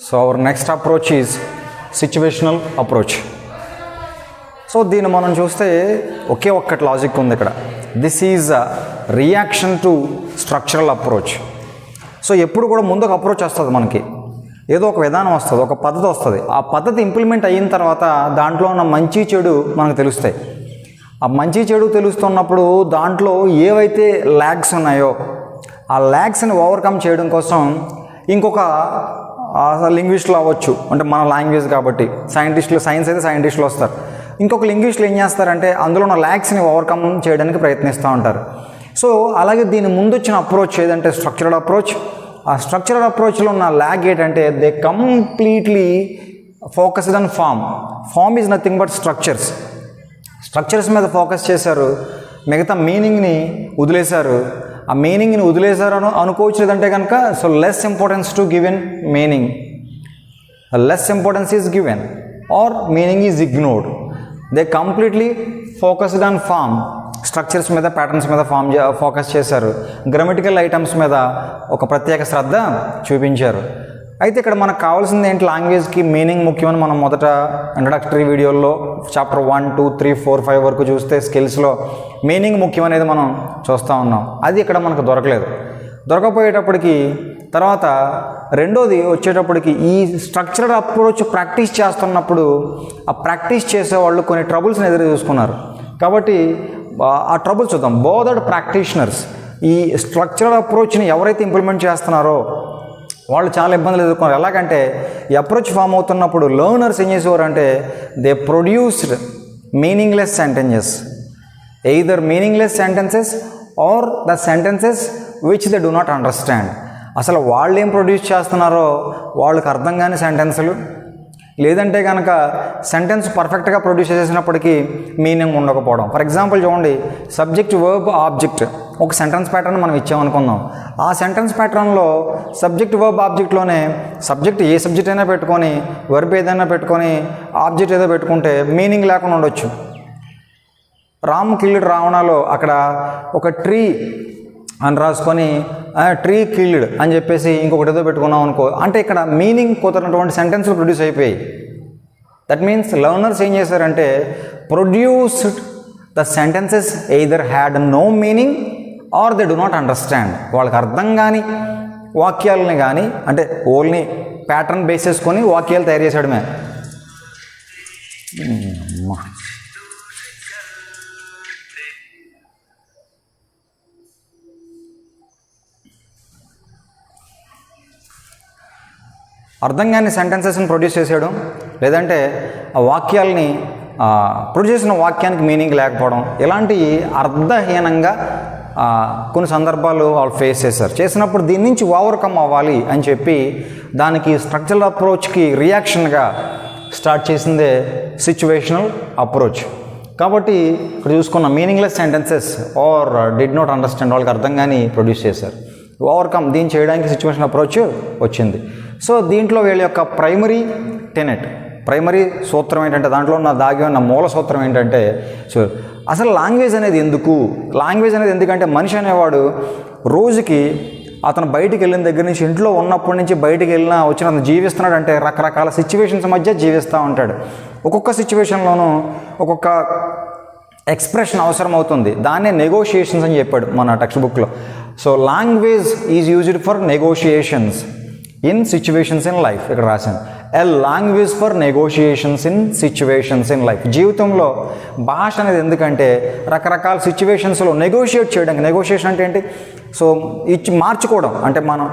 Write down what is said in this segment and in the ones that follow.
So our next approach is situational approach. So దీన్ని మనం చూస్తే ఒకే ఒక్కటి లాజిక్ ఉంది ఇక్కడ. This is a reaction to structural approach. So ఎప్పుడు కూడా ముందు ఒక అప్రోచ్ వస్తుంది, మనకి ఏదో ఒక విధానం వస్తుంది, ఒక పద్ధతి వస్తుంది. ఆ పద్ధతి ఇంప్లిమెంట్ అయిన తర్వాత దాంట్లో ఉన్న మంచి చెడు మనకు తెలుస్తాయి. ఆ మంచి చెడు తెలుస్తున్నప్పుడు దాంట్లో ఏవైతే ల్యాగ్స్ ఉన్నాయో ఆ ల్యాగ్స్ని ఓవర్కమ్ చేయడం కోసం ఇంకొక లింగ్విస్టులు అవ్వచ్చు, అంటే మన లాంగ్వేజ్ కాబట్టి సైంటిస్టులు, సైన్స్ అయితే సైంటిస్టులు వస్తారు. ఇంకొక లింగ్విస్టులు ఏం చేస్తారంటే అందులో ఉన్న ల్యాగ్స్ని ఓవర్కమ్ చేయడానికి ప్రయత్నిస్తూ ఉంటారు. సో అలాగే దీని ముందు వచ్చిన అప్రోచ్ ఏదంటే స్ట్రక్చరల్ అప్రోచ్. ఆ స్ట్రక్చరల్ అప్రోచ్లో ఉన్న ల్యాగ్ ఏంటంటే they completely focused on form. Form is nothing but structures. Structures మీద ఫోకస్ చేశారు, మిగతా మీనింగ్ని వదిలేశారు. ఆ మీనింగ్ని వదిలేశారు అనుకోవచ్చు, లేదంటే కనుక so less importance to given meaning, less importance is given or meaning is ignored. They completely focused on form. Structures మీద, ప్యాటర్న్స్ మీద ఫోకస్ చేశారు. గ్రామటికల్ ఐటమ్స్ మీద ఒక ప్రత్యేక శ్రద్ధ చూపించారు. అయితే ఇక్కడ మనకు కావాల్సింది ఏంటి? లాంగ్వేజ్కి మీనింగ్ ముఖ్యమని మనం మొదట ఇంట్రడక్టరీ వీడియోల్లో చాప్టర్ 1, 2, 3, 4, 5 వరకు చూస్తే స్కిల్స్లో మీనింగ్ ముఖ్యమనేది మనం చూస్తూ ఉన్నాం. అది ఇక్కడ మనకు దొరకపోయేటప్పటికి తర్వాత రెండోది వచ్చేటప్పటికి ఈ స్ట్రక్చరల్ అప్రోచ్ ప్రాక్టీస్ చేస్తున్నప్పుడు ఆ ప్రాక్టీస్ చేసేవాళ్ళు కొన్ని ట్రబుల్స్ని ఎదురు చూసుకున్నారు. కాబట్టి ఆ ట్రబుల్స్ చూద్దాం. బోధడ్ ప్రాక్టీషనర్స్ ఈ స్ట్రక్చరల్ అప్రోచ్ని ఎవరైతే ఇంప్లిమెంట్ చేస్తున్నారో వాళ్ళు చాలా ఇబ్బందులు ఎదుర్కొన్నారు. ఎలాగంటే ఈ అప్రోచ్ ఫామ్ అవుతున్నప్పుడు లెర్నర్స్ ఏం చేసేవారు అంటే they produced meaningless sentences, either meaningless sentences or the sentences which they do not understand. అసలు వాళ్ళు ఏం ప్రొడ్యూస్ చేస్తున్నారో వాళ్ళకి అర్థం కాని సెంటెన్సులు, లేదంటే కనుక సెంటెన్స్ పర్ఫెక్ట్గా ప్రొడ్యూస్ చేసేసినప్పటికీ మీనింగ్ ఉండకపోవడం. ఫర్ ఎగ్జాంపుల్ చూడండి, సబ్జెక్ట్, వర్బ్, ఆబ్జెక్ట్ ఒక సెంటెన్స్ ప్యాటర్న్ మనం ఇచ్చామనుకుందాం. ఆ సెంటెన్స్ ప్యాటర్న్లో సబ్జెక్ట్, వర్బ్, ఆబ్జెక్ట్లోనే సబ్జెక్ట్ ఏ సబ్జెక్ట్ అయినా పెట్టుకొని, వర్బ్ ఏదైనా పెట్టుకొని, ఆబ్జెక్ట్ ఏదో పెట్టుకుంటే మీనింగ్ లేకుండా ఉండొచ్చు. రామ్ కిల్డ్ రావణాలో అక్కడ ఒక ట్రీ అని రాసుకొని ట్రీ కిల్డ్ అని చెప్పేసి ఇంకొకటి ఏదో పెట్టుకున్నాం అనుకో, అంటే ఇక్కడ మీనింగ్ కుదరనటువంటి సెంటెన్స్లు ప్రొడ్యూస్ అయిపోయాయి. దట్ మీన్స్ లెర్నర్స్ ఏం చేశారంటే produced the sentences either had no meaning or they do not understand. వాళ్ళకి అర్థం కాని వాక్యాలని కానీ, అంటే ఓన్లీ ప్యాటర్న్ బేస్ చేసుకొని వాక్యాలు తయారు చేసేయడమే. అర్థం కాని సెంటెన్సెస్ని ప్రొడ్యూస్ చేసేయడం, లేదంటే ఆ వాక్యాలని ప్రొడ్యూస్ చేసిన వాక్యానికి మీనింగ్ లేకపోవడం, ఇలాంటి అర్థహీనంగా కొన్ని సందర్భాలు వాళ్ళు ఫేస్ చేసినప్పుడు దీని నుంచి ఓవర్కమ్ అవ్వాలి అని చెప్పి దానికి స్ట్రక్చరల్ అప్రోచ్కి రియాక్షన్గా స్టార్ట్ చేసిందే సిచ్యువేషనల్ అప్రోచ్. కాబట్టి ఇక్కడ చూసుకున్న meaningless sentences or did not understand, వాళ్ళకి అర్థం కానీ ప్రొడ్యూస్ చేశారు. ఓవర్కమ్ దీన్ని చేయడానికి సిచ్యువేషన్ అప్రోచ్ వచ్చింది. సో దీంట్లో వీళ్ళ యొక్క ప్రైమరీ సూత్రం ఏంటంటే, దాంట్లో ఉన్న దాగి ఉన్న మూల సూత్రం ఏంటంటే, సో అసలు లాంగ్వేజ్ అనేది ఎందుకంటే మనిషి అనేవాడు రోజుకి అతను బయటికి వెళ్ళిన దగ్గర నుంచి, ఇంట్లో ఉన్నప్పటి నుంచి బయటికి వచ్చిన అతను జీవిస్తున్నాడు అంటే రకరకాల సిచ్యువేషన్స్ మధ్య జీవిస్తూ ఉంటాడు. ఒక్కొక్క సిచ్యువేషన్లోనూ ఒక్కొక్క ఎక్స్ప్రెషన్ అవసరం అవుతుంది. దాన్నే నెగోషియేషన్స్ అని చెప్పాడు మన టెక్స్ట్ బుక్లో. So language is used for negotiations in situations in life. ఇక్కడ రాశాను a language for negotiations in situations in life. జీవితంలో భాష అనేది ఎందుకంటే రకరకాల సిచ్యువేషన్స్లో నెగోషియేట్ చేయడానికి. నెగోషియేషన్ అంటే ఏంటి? సో మార్చుకోవడం, అంటే మనం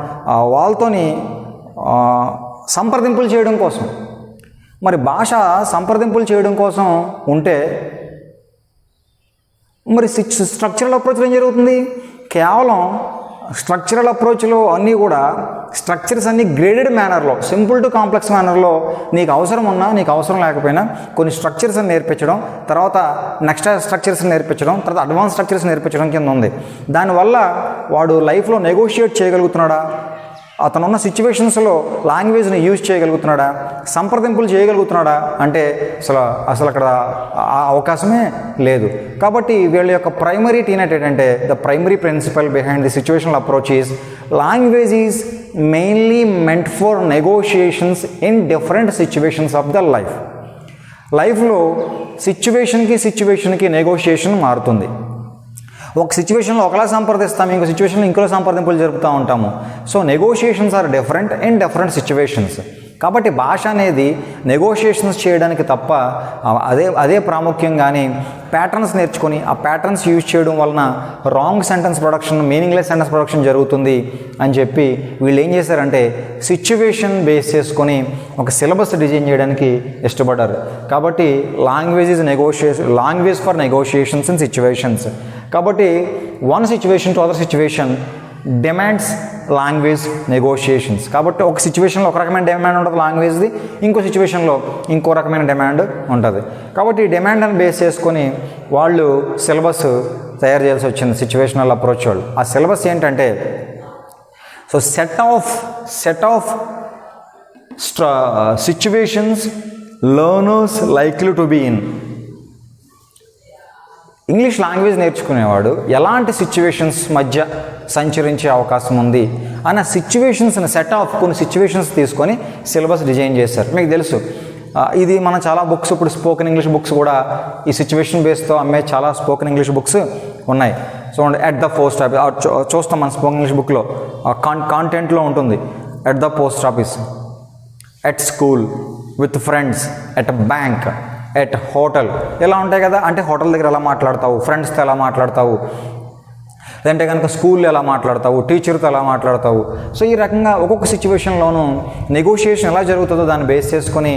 వాళ్ళతోని సంప్రదింపులు చేయడం కోసం. మరి భాష సంప్రదింపులు చేయడం కోసం ఉంటే మరి స్ట్రక్చరల్ అప్రోచ్లో ఏం జరుగుతుంది? కేవలం స్ట్రక్చరల్ అప్రోచ్లో అన్నీ కూడా స్ట్రక్చర్స్ అన్నీ గ్రేడెడ్ మేనర్లో, సింపుల్ టు కాంప్లెక్స్ మేనర్లో నీకు అవసరం ఉన్నా నీకు అవసరం లేకపోయినా కొన్ని స్ట్రక్చర్స్ని నేర్పించడం, తర్వాత నెక్స్ట్ స్ట్రక్చర్స్ని నేర్పించడం, తర్వాత అడ్వాన్స్ స్ట్రక్చర్స్ నేర్పించడం కింద ఉంది. దానివల్ల వాడు లైఫ్లో నెగోషియేట్ చేయగలుగుతున్నాడా, అతనున్న సిచ్యువేషన్స్లో లాంగ్వేజ్ని యూజ్ చేయగలుగుతున్నాడా, సంప్రదింపులు చేయగలుగుతున్నాడా అంటే అసలు అక్కడ అవకాశమే లేదు. కాబట్టి వీళ్ళ యొక్క ప్రైమరీ టీనెట్ ఏంటంటే the primary principal behind the situational approach is language is mainly meant for negotiations in different situations of the life. లైఫ్లో సిచ్యువేషన్కి నెగోషియేషన్ మారుతుంది. ఒక సిచ్యువేషన్లో ఒకలా సంప్రదిస్తాము, ఇంకో సిచ్యువేషన్లో ఇంకోలా సంప్రదింపులు జరుపుతూ ఉంటాము. So negotiations are different in different situations. కాబట్టి భాష అనేది నెగోషియేషన్స్ చేయడానికి తప్ప అదే ప్రాముఖ్యం. కానీ ప్యాటర్న్స్ నేర్చుకొని ఆ ప్యాటర్న్స్ యూజ్ చేయడం వలన wrong sentence production, meaningless sentence production జరుగుతుంది అని చెప్పి వీళ్ళు ఏం చేశారంటే సిచ్యువేషన్ బేస్ చేసుకొని ఒక సిలబస్ డిజైన్ చేయడానికి ఇష్టపడ్డారు. కాబట్టి language for negotiations in situations. కాబట్టి one situation to other situation demands language negotiations. కాబట్టి ఒక సిచ్యువేషన్లో ఒక రకమైన డిమాండ్ ఉంటుంది లాంగ్వేజ్ది, ఇంకో సిచ్యువేషన్లో ఇంకో రకమైన డిమాండ్ ఉంటుంది. కాబట్టి ఈ డిమాండ్ని బేస్ చేసుకొని వాళ్ళు సిలబస్ తయారు చేయాల్సి వచ్చింది సిచ్యువేషనల్ అప్రోచ్ వాళ్ళు. ఆ సిలబస్ ఏంటంటే so set of situations learners likely to be in. English language నేర్చుకునేవాడు ఎలాంటి సిచ్యువేషన్స్ మధ్య సంచరించే అవకాశం ఉంది అన్న సిచ్యువేషన్స్ని కొన్ని సిచ్యువేషన్స్ తీసుకొని సిలబస్ డిజైన్ చేశారు. మీకు తెలుసు ఇది మన చాలా బుక్స్, ఇప్పుడు స్పోకెన్ ఇంగ్లీష్ బుక్స్ కూడా ఈ సిచ్యువేషన్ బేస్తో అమ్మే చాలా స్పోకెన్ ఇంగ్లీష్ బుక్స్ ఉన్నాయి. So at the post office చూస్తాం మన స్పోకెన్ ఇంగ్లీష్ బుక్లో కాంటెంట్లో ఉంటుంది. At the post office, at school, with friends, at bank, at hotel, ఇలా ఉంటాయి కదా. అంటే హోటల్ దగ్గర ఎలా మాట్లాడతావు, ఫ్రెండ్స్తో ఎలా మాట్లాడతావు, లేదంటే కనుక స్కూల్లో ఎలా మాట్లాడతావు, టీచర్తో ఎలా మాట్లాడతావు. సో ఈ రకంగా ఒక్కొక్క సిచ్యువేషన్లోనూ నెగోషియేషన్ ఎలా జరుగుతుందో దాన్ని బేస్ చేసుకొని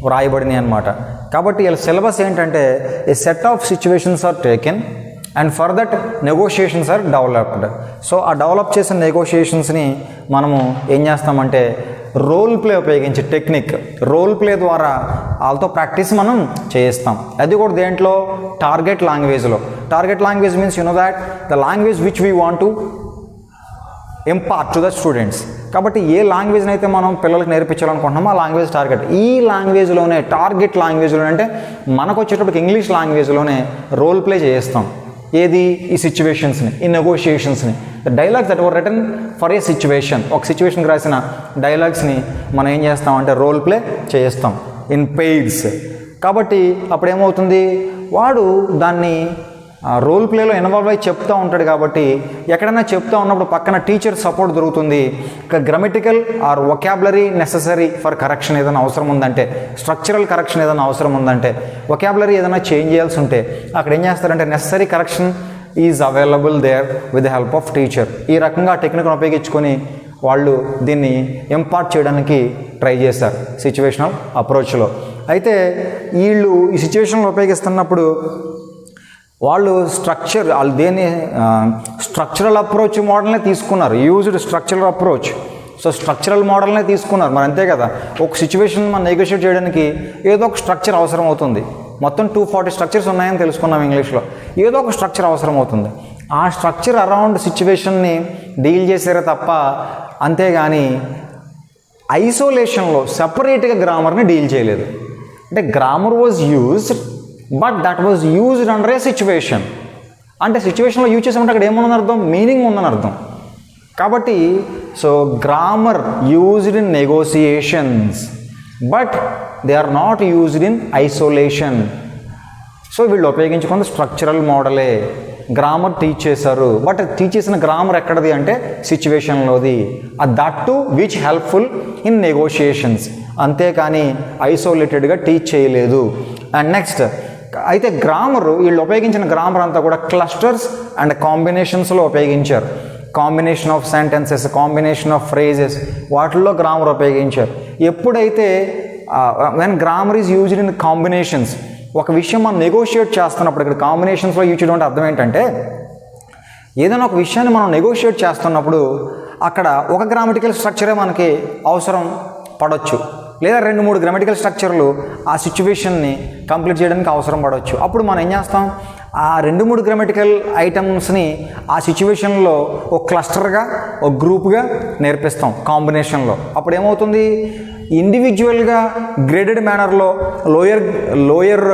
వ్రాయబడినాయి అనమాట. కాబట్టి ఇలా సిలబస్ ఏంటంటే a set of situations are taken and for that negotiations are developed. So ఆ డెవలప్ చేసిన నెగోషియేషన్స్ని మనము ఏం చేస్తామంటే రోల్ ప్లే ఉపయోగించి టెక్నిక్, రోల్ ప్లే ద్వారా వాళ్ళతో ప్రాక్టీస్ మనం చేయిస్తాం. అది కూడా దేంట్లో టార్గెట్ లాంగ్వేజ్లో. Target language means that the language which we want to impart to the students. కాబట్టి ఏ లాంగ్వేజ్ని అయితే మనం పిల్లలకు నేర్పించాలనుకుంటున్నామో ఆ లాంగ్వేజ్ టార్గెట్. ఈ లాంగ్వేజ్లోనే టార్గెట్ లాంగ్వేజ్లోనే అంటే మనకు వచ్చేటప్పటికి ఇంగ్లీష్ లాంగ్వేజ్లోనే రోల్ ప్లే చేయిస్తాం. ఏది ఈ సిచ్యువేషన్స్ని, ఈ నెగోషియేషన్స్ని. The dialogues that were written for a situation, ఒక సిచ్యువేషన్కి రాసిన డైలాగ్స్ని మనం ఏం చేస్తామంటే రోల్ ప్లే చేయిస్తాం ఇన్ పెయిడ్స్. కాబట్టి అప్పుడు ఏమవుతుంది, వాడు దాన్ని రోల్ ప్లేలో ఇన్వాల్వ్ అయ్యి చెప్తూ ఉంటాడు. కాబట్టి ఎక్కడైనా చెప్తూ ఉన్నప్పుడు పక్కన టీచర్ సపోర్ట్ దొరుకుతుంది. Grammatical or vocabulary necessary for correction ఏదైనా అవసరం ఉందంటే, స్ట్రక్చరల్ కరెక్షన్ ఏదైనా అవసరం ఉందంటే, వొకాబులరీ ఏదైనా చేంజ్ చేయాల్సి ఉంటే అక్కడ ఏం చేస్తారంటే necessary correction is available there with the help of teacher. ఈ రకంగా టెక్నిక్ను ఉపయోగించుకొని వాళ్ళు దీన్ని ఇంపార్ట్ చేయడానికి ట్రై చేశారు సిచ్యువేషనల్ అప్రోచ్లో. అయితే వీళ్ళు ఈ సిచ్యువేషన్లో ఉపయోగిస్తున్నప్పుడు వాళ్ళు స్ట్రక్చరల్ అప్రోచ్ మోడల్నే తీసుకున్నారు. Used structural approach. So structural మోడల్నే తీసుకున్నారు. మరి అంతే కదా, ఒక సిచ్యువేషన్ మనం నెగోషియేట్ చేయడానికి ఏదో ఒక స్ట్రక్చర్ అవసరం అవుతుంది. మొత్తం 240 స్ట్రక్చర్స్ ఉన్నాయని తెలుసుకున్నాం ఇంగ్లీష్లో. ఏదో ఒక స్ట్రక్చర్ అవసరం అవుతుంది. ఆ స్ట్రక్చర్ అరౌండ్ సిచ్యువేషన్ని డీల్ చేసారే తప్ప అంతేగాని ఐసోలేషన్లో సెపరేట్గా గ్రామర్ని డీల్ చేయలేదు. అంటే grammar was used but that was used under A situation. అంటే సిచ్యువేషన్లో యూజ్ చేసామంటే అక్కడ ఏముందని అర్థం, మీనింగ్ ఉందని అర్థం. కాబట్టి so grammar used in negotiations but they are not used in isolation. So వీళ్ళు ఉపయోగించుకున్న స్ట్రక్చరల్ మోడలే. గ్రామర్ టీచ్ చేశారు, బట్ టీచ్ చేసిన గ్రామర్ ఎక్కడది అంటే సిచ్యువేషన్లోది. That to which helpful in negotiations, అంతేకాని ఐసోలేటెడ్గా టీచ్ చేయలేదు. అండ్ నెక్స్ట్ అయితే గ్రామర్, వీళ్ళు ఉపయోగించిన గ్రామర్ అంతా కూడా క్లస్టర్స్ అండ్ కాంబినేషన్స్లో ఉపయోగించారు. Combination of sentences, combination of phrases, వాటిల్లో గ్రామర్ ఉపయోగించారు. ఎప్పుడైతే when grammar is used in combinations, ఒక విషయం మనం నెగోషియేట్ చేస్తున్నప్పుడు, ఇక్కడ కాంబినేషన్స్లో యూజ్ చేయడం అంటే అర్థం ఏంటంటే ఏదైనా ఒక విషయాన్ని మనం నెగోషియేట్ చేస్తున్నప్పుడు అక్కడ ఒక గ్రామటికల్ స్ట్రక్చరే మనకి అవసరం పడవచ్చు, లేదా 2-3 గ్రామటికల్ స్ట్రక్చర్లు ఆ సిచ్యువేషన్ని కంప్లీట్ చేయడానికి అవసరం పడవచ్చు. అప్పుడు మనం ఏం చేస్తాం, ఆ 2-3 గ్రామటికల్ ఐటమ్స్ని ఆ సిచ్యువేషన్లో ఒక క్లస్టర్గా, ఒక గ్రూప్గా నేర్పిస్తాం కాంబినేషన్లో. అప్పుడు ఏమవుతుంది, ఇండివిజువల్గా గ్రేడెడ్ మేనర్లో lower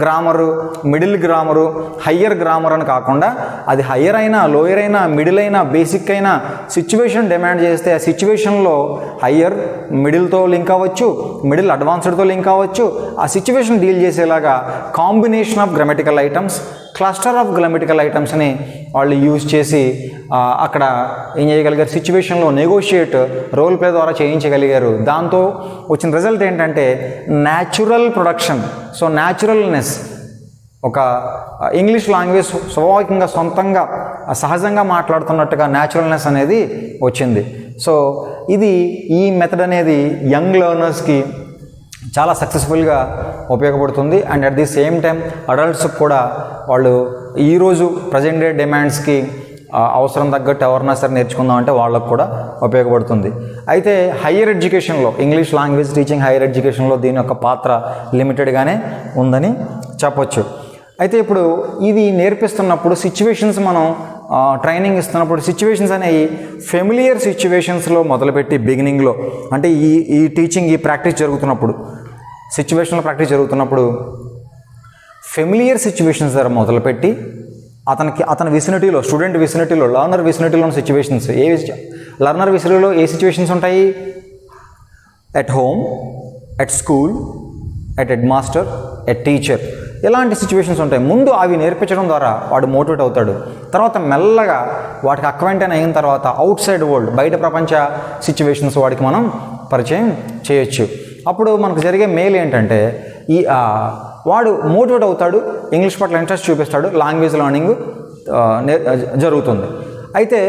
grammar, middle grammar, higher grammar అని కాకుండా అది హయ్యర్ అయినా, లోయర్ అయినా, మిడిల్ అయినా, బేసిక్ అయినా సిచ్యువేషన్ డిమాండ్ చేస్తే ఆ సిచ్యువేషన్లో హయ్యర్ మిడిల్తో లింక్ అవ్వచ్చు, మిడిల్ అడ్వాన్స్డ్తో లింక్ అవ్వచ్చు. ఆ సిచ్యువేషన్ డీల్ చేసేలాగా combination of grammatical items, cluster of grammatical ఐటమ్స్ని వాళ్ళు యూజ్ చేసి అక్కడ ఏం చేయగలిగారు, సిచ్యువేషన్లో నెగోషియేట్ రోల్ ప్లే ద్వారా చేయించగలిగారు. దాంతో వచ్చిన రిజల్ట్ ఏంటంటే న్యాచురల్ ప్రొడక్షన్. సో న్యాచురల్నెస్, ఒక ఇంగ్లీష్ లాంగ్వేజ్ స్వాభావికంగా సొంతంగా సహజంగా మాట్లాడుతున్నట్టుగా న్యాచురల్నెస్ అనేది వచ్చింది. సో ఈ మెథడ్ అనేది యంగ్ లెర్నర్స్కి చాలా సక్సెస్ఫుల్గా ఉపయోగపడుతుంది. And at the same time adults కూడా వాళ్ళు ఈరోజు ప్రజెంట్ డే డిమాండ్స్కి అవసరం తగ్గట్టు ఎవరన్నా సరే నేర్చుకుందాం అంటే వాళ్ళకు కూడా ఉపయోగపడుతుంది. అయితే హయ్యర్ ఎడ్యుకేషన్లో, ఇంగ్లీష్ లాంగ్వేజ్ టీచింగ్ హయ్యర్ ఎడ్యుకేషన్లో దీని యొక్క పాత్ర లిమిటెడ్గానే ఉందని చెప్పొచ్చు. అయితే ఇప్పుడు ఇది నేర్పిస్తున్నప్పుడు సిచ్యువేషన్స్ మనం ట్రైనింగ్ ఇస్తున్నప్పుడు సిచ్యువేషన్స్ అనేవి ఫెమిలియర్ సిచ్యువేషన్స్లో మొదలుపెట్టి బిగినింగ్లో, అంటే ఈ టీచింగ్, ఈ ప్రాక్టీస్ జరుగుతున్నప్పుడు, సిచ్యువేషన్లో ప్రాక్టీస్ జరుగుతున్నప్పుడు ఫెమిలియర్ సిచ్యువేషన్స్ దగ్గర మొదలుపెట్టి అతని విసినిటీలో, స్టూడెంట్ విసినిటీలో, లర్నర్ విసినిటీలో ఉన్న సిచ్యువేషన్స్, లర్నర్ విసినిటీలో ఏ సిచ్యువేషన్స్ ఉంటాయి? At home, at school, at head master, at teacher, ఇలాంటి సిచ్యువేషన్స్ ఉంటాయి. ముందు అవి నేర్పించడం ద్వారా వాడు మోటివేట్ అవుతాడు. తర్వాత మెల్లగా వాటికి అక్వైంటైన్ అయిన తర్వాత అవుట్ సైడ్ వరల్డ్, బయట ప్రపంచ సిచ్యువేషన్స్ వాడికి మనం పరిచయం చేయొచ్చు. అప్పుడు మనకు జరిగే మేలు ఏంటంటే వాడు మోటివేట్ అవుతాడు, ఇంగ్లీష్ పట్ల ఇంట్రెస్ట్ చూపిస్తాడు, లాంగ్వేజ్ లెర్నింగ్ జరుగుతుంది. అయితే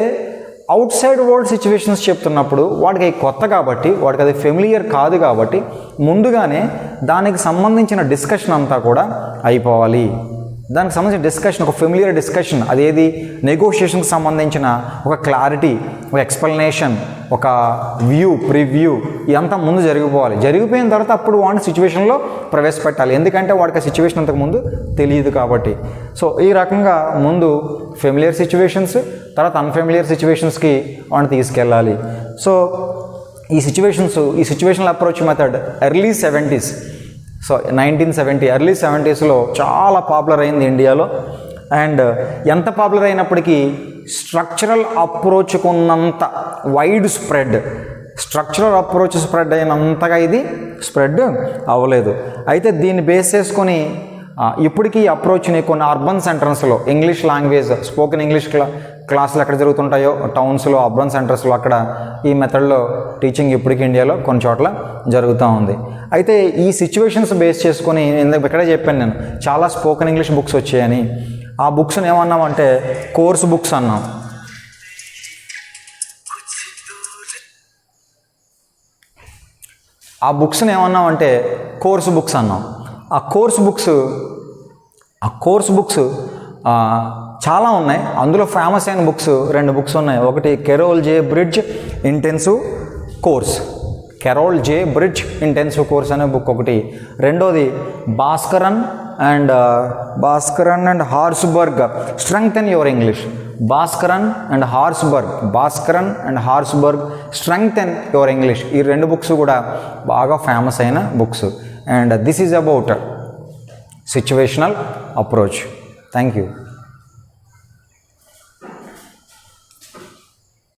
అవుట్ సైడ్ వరల్డ్ సిచ్యువేషన్స్ చెప్తున్నప్పుడు వాడికి కొత్త కాబట్టి, వాడికి అది ఫెమిలియర్ కాదు కాబట్టి ముందుగానే దానికి సంబంధించిన డిస్కషన్ అంతా కూడా అయిపోవాలి. దానికి సంబంధించిన డిస్కషన్, ఒక ఫెమిలియర్ డిస్కషన్, అదేది నెగోషియేషన్కి సంబంధించిన ఒక క్లారిటీ, ఒక ఎక్స్ప్లెనేషన్, ఒక ప్రివ్యూ ఇదంతా ముందు జరిగిపోవాలి. జరిగిపోయిన తర్వాత అప్పుడు వాడిని సిచ్యువేషన్లో ప్రవేశపెట్టాలి. ఎందుకంటే వాడికి ఆ సిచ్యువేషన్ అంతకుముందు తెలియదు కాబట్టి. సో ఈ రకంగా ముందు ఫెమిలియర్ సిచ్యువేషన్స్, తర్వాత అన్ఫెమిలియర్ సిచ్యువేషన్స్కి వాడిని తీసుకెళ్ళాలి. సో ఈ situational approach method early 70s, so 1970 early 70sలో చాలా పాపులర్ అయింది ఇండియాలో. అండ్ ఎంత పాపులర్ అయినప్పటికీ స్ట్రక్చరల్ అప్రోచ్కు ఉన్నంత wide spread, structural approach spread అయినంతగా ఇది స్ప్రెడ్ అవ్వలేదు. అయితే దీన్ని బేస్ చేసుకొని ఇప్పటికీ ఈ అప్రోచ్ని కొన్ని అర్బన్ సెంటర్స్లో, ఇంగ్లీష్ లాంగ్వేజ్ స్పోకెన్ ఇంగ్లీష్ క్లాసులు ఎక్కడ జరుగుతుంటాయో టౌన్స్లో, అర్బన్ సెంటర్స్లో, అక్కడ ఈ మెథడ్లో టీచింగ్ ఇప్పటికీ ఇండియాలో కొన్ని చోట్ల జరుగుతూ ఉంది. అయితే ఈ సిచ్యువేషన్స్ బేస్ చేసుకొని ఇక్కడే చెప్పాను నేను, చాలా స్పోకెన్ ఇంగ్లీష్ బుక్స్ వచ్చాయని. ఆ బుక్స్ని ఏమన్నామంటే కోర్స్ బుక్స్ అన్నాం. ఆ బుక్స్ని ఏమన్నామంటే కోర్స్ బుక్స్ అన్నాం. ఆ కోర్స్ బుక్స్ చాలా ఉన్నాయి. అందులో ఫేమస్ అయిన బుక్స్ 2 బుక్స్ ఉన్నాయి. ఒకటి Carol J Bridge intensive course, Carol J Bridge intensive course అనే బుక్ ఒకటి. రెండోది Bhaskaran and Horsburgh strengthen your English, Bhaskaran and Horsburgh strengthen your English. ఈ 2 బుక్స్ కూడా బాగా ఫేమస్ అయిన books. And this is about situational approach. Thank you.